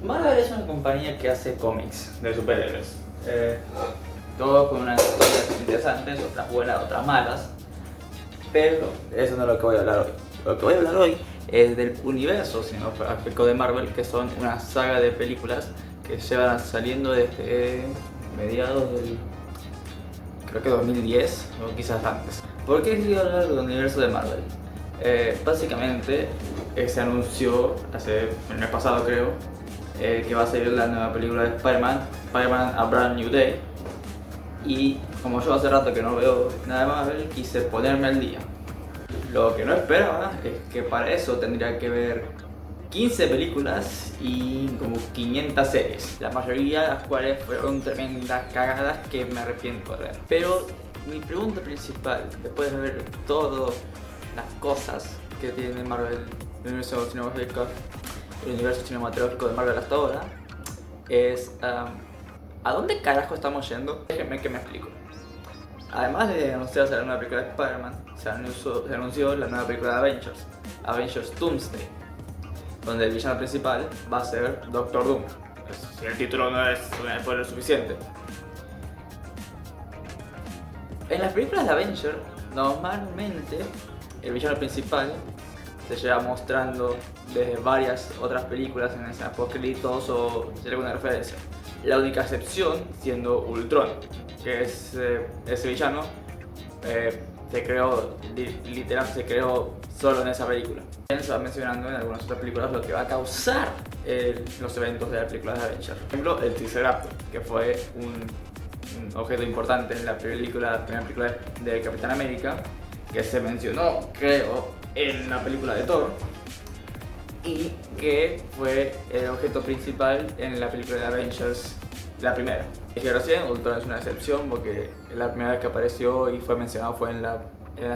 Marvel es una compañía que hace cómics de superhéroes. Todos con unas historias interesantes, otras buenas, otras malas. Pero eso no es lo que voy a hablar hoy. Lo que voy a hablar hoy es del universo cinematográfico de Marvel, que son una saga de películas que llevan saliendo desde mediados del, creo que 2010 o quizás antes. ¿Por qué quería hablar del universo de Marvel? Básicamente se anunció el mes pasado creo, que va a salir la nueva película de Spider-Man, Spider-Man A Brand New Day. Y como yo hace rato que no veo nada de Marvel, quise ponerme al día. Lo que no esperaba es que para eso tendría que ver 15 películas y como 500 series, la mayoría de las cuales fueron tremendas cagadas que me arrepiento de ver. Pero mi pregunta principal, después de ver todas las cosas que tiene Marvel, el universo cinematográfico de Marvel hasta ahora, es ¿a dónde carajo estamos yendo? Déjenme que me explico. Además de anunciarse la nueva película de Spider-Man, se anunció la nueva película de Avengers Doomsday, donde el villano principal va a ser Doctor Doom. Si el título no es lo suficiente. En las películas de Avengers, normalmente el villano principal se lleva mostrando desde varias otras películas en escenas post-créditos o si hay alguna referencia. La única excepción siendo Ultron, que es ese villano literalmente se creó solo en esa película. Se va mencionando en algunas otras películas lo que va a causar los eventos de las películas de Avengers. Por ejemplo, el Triceratops, que fue un objeto importante en la primera película de Capitán América, que se mencionó, creo, en la película de Thor, y que fue el objeto principal en la película de Avengers, la primera. Dije recién, Ultron es una excepción porque la primera vez que apareció y fue mencionado fue en la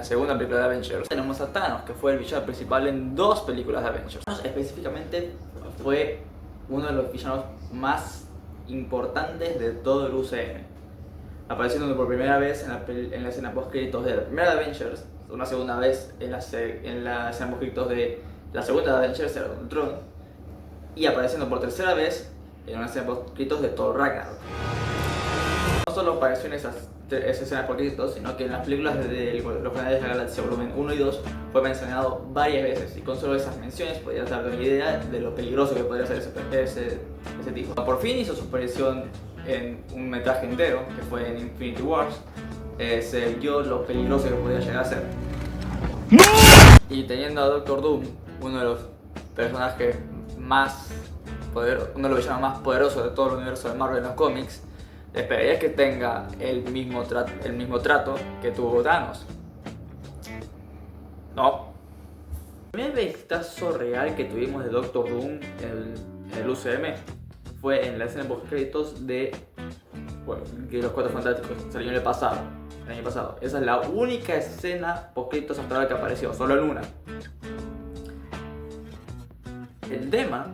segunda película de Avengers. Tenemos a Thanos, que fue el villano principal en 2 películas de Avengers. Thanos específicamente fue uno de los villanos más importantes de todo el UCM, apareciendo por primera vez en la escena post-créditos de la primera de Avengers, una segunda vez en la escena post-créditos de la segunda de Avengers, era Ultron, y apareciendo por tercera vez en una escena post-créditos de Thor Ragnarok. No solo apareció en esas escenas post-créditos, sino que en las películas de Los Guardianes de la Galaxia volumen 1 y 2 fue mencionado varias veces, y con solo esas menciones podías darte una idea de lo peligroso que podría ser ese tipo. Por fin hizo su aparición en un metraje entero, que fue en Infinity Wars. Se vio lo peligroso que podía llegar a ser. Y teniendo a Doctor Doom, uno de los personajes más poderosos, uno de los villanos más poderosos de todo el universo de Marvel en los cómics, esperaría que tenga el mismo trato que tuvo Thanos. No. El primer vistazo real que tuvimos de Doctor Doom en el UCM fue en la escena post créditos de Los Cuatro Fantásticos, salió el año pasado. Esa es la única escena post créditos hasta ahora que apareció, solo en una. El tema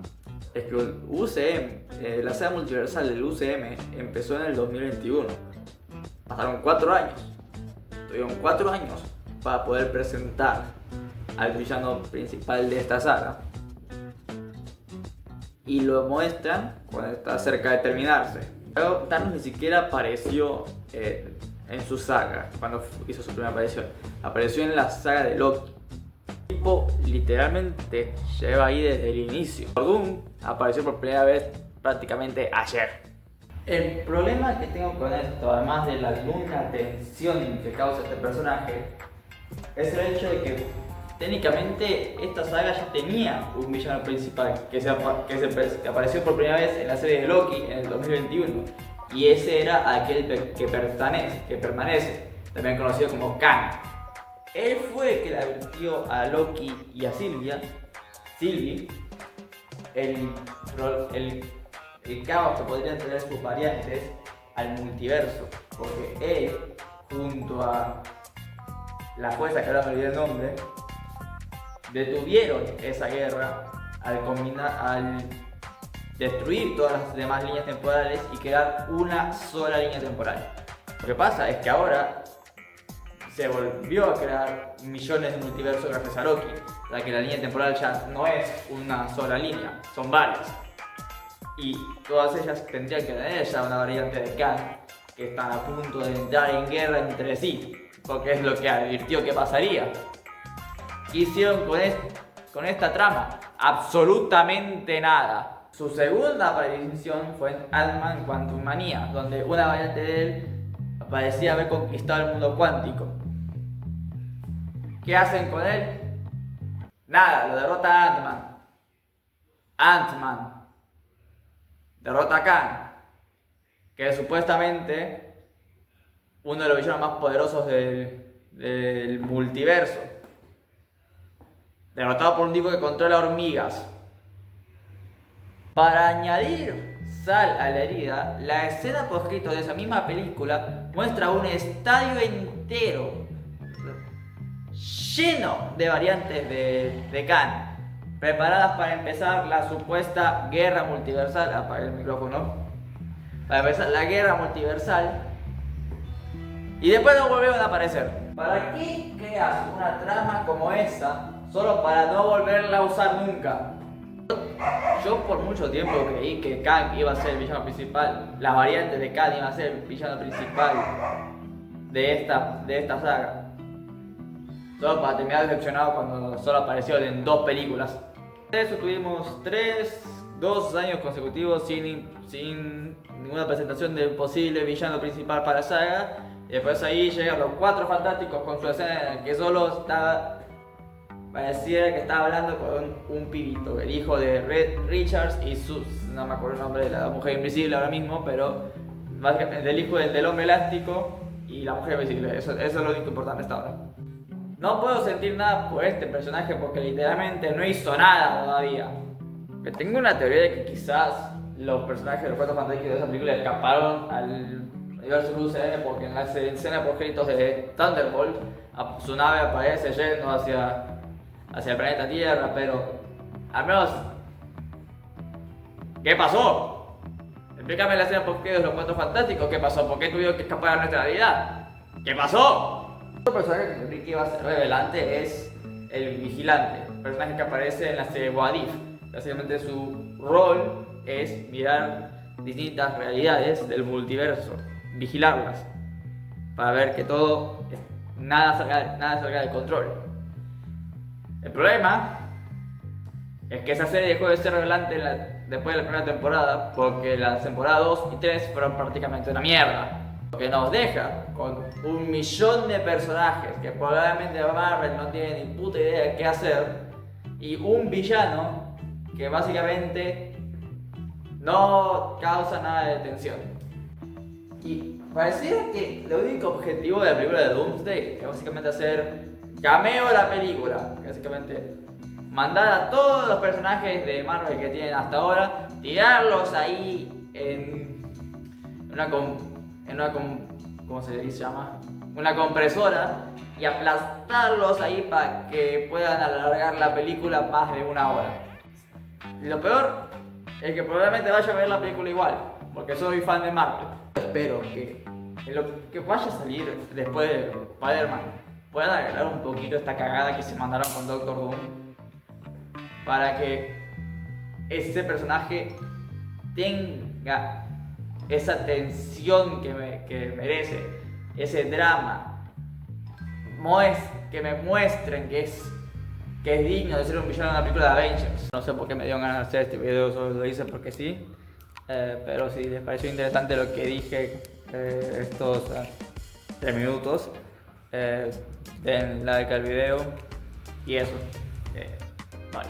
es que el UCM, la saga multiversal del UCM empezó en el 2021. Pasaron 4 años. Tuvieron 4 años para poder presentar al villano principal de esta saga. Y lo muestran cuando está cerca de terminarse. Pero Thanos ni siquiera apareció en su saga cuando hizo su primera aparición. Apareció en la saga de Loki. El tipo literalmente lleva ahí desde el inicio. Doom apareció por primera vez prácticamente ayer. El problema que tengo con esto, además de la alguna tensión que causa este personaje, es el hecho de que técnicamente esta saga ya tenía un villano principal que apareció por primera vez en la serie de Loki en el 2021, y ese era aquel que permanece, también conocido como Kang. Él fue el que le advirtió a Loki y a Sylvie el caos que podrían tener sus variantes al multiverso, porque él, junto a la jueza que ahora me olvidé el nombre, detuvieron esa guerra al destruir todas las demás líneas temporales y crear una sola línea temporal. Lo que pasa es que ahora se volvió a crear millones de multiversos gracias a Loki, ya que la línea temporal ya no es una sola línea, son varias. y todas ellas tendrían que tener ya una variante de Kang, que están a punto de entrar en guerra entre sí, porque es lo que advirtió que pasaría. ¿Qué hicieron con esta trama? Absolutamente nada. Su segunda aparición fue en Ant-Man Quantumania, donde una variante de él parecía haber conquistado el mundo cuántico. ¿Qué hacen con él? Nada, lo derrota Ant-Man. Ant-Man derrota a Kang, que es supuestamente uno de los villanos más poderosos del multiverso. Derrotado por un tipo que controla hormigas. Para añadir sal a la herida, la escena post-crédito de esa misma película muestra un estadio entero lleno de variantes de Kang, preparadas para empezar la supuesta guerra multiversal. Apaga el micrófono. Para empezar la guerra multiversal. Y después no volvieron a aparecer. ¿Para qué creas una trama como esa solo para no volverla a usar nunca? Yo por mucho tiempo creí que Kang iba a ser el villano principal. Las variantes de Kang iban a ser el villano principal de esta saga. Solo para terminar decepcionado cuando solo apareció en 2 películas. Eso tuvimos 2 años consecutivos sin ninguna presentación del posible villano principal para la saga. Y después ahí llegan los 4 fantásticos con su escena en la que solo estaba... Pareciera que estaba hablando con un pibito, el hijo de Red Richards y no me acuerdo el nombre de la mujer invisible ahora mismo, pero básicamente el hijo del hombre elástico y la mujer invisible. Eso es lo único importante hasta ahora. No puedo sentir nada por este personaje porque literalmente no hizo nada todavía. Tengo una teoría de que quizás los personajes de los 4 fantásticos de esa película escaparon al universo UCM porque en la escena post créditos de Thunderbolt su nave aparece yendo hacia el planeta Tierra, pero al menos ¿qué pasó? Explícame la escena post créditos de los 4 fantásticos. ¿Qué pasó? ¿Por qué tuvieron que escapar a nuestra realidad? ¿Qué pasó? Otro personaje que creí que iba a ser revelante es el Vigilante, un personaje que aparece en la serie What If. Básicamente su rol es mirar distintas realidades del multiverso, vigilarlas, para ver que nada salga de control. El problema es que esa serie dejó de ser revelante después de la primera temporada, porque las temporadas 2 y 3 fueron prácticamente una mierda. Lo que nos deja con 1.000.000 de personajes que probablemente Marvel no tiene ni puta idea de qué hacer, y un villano que básicamente no causa nada de tensión. Y pareciera que el único objetivo de la película de Doomsday es básicamente hacer cameo de la película, básicamente mandar a todos los personajes de Marvel que tienen hasta ahora, tirarlos ahí en una ¿cómo se llama? Una compresora y aplastarlos ahí para que puedan alargar la película más de 1 hora. Y lo peor es que probablemente vaya a ver la película igual, porque soy fan de Marvel. Espero que en lo que vaya a salir después de Spider-Man puedan arreglar un poquito esta cagada que se mandaron con Doctor Doom, para que ese personaje tenga esa tensión que merece, ese drama, que me muestren que es digno de ser un villano de una película de Avengers. No sé por qué me dio ganas de hacer este video, solo lo hice porque sí, pero si les pareció interesante lo que dije estos 3 minutos, den like al video y eso, vale.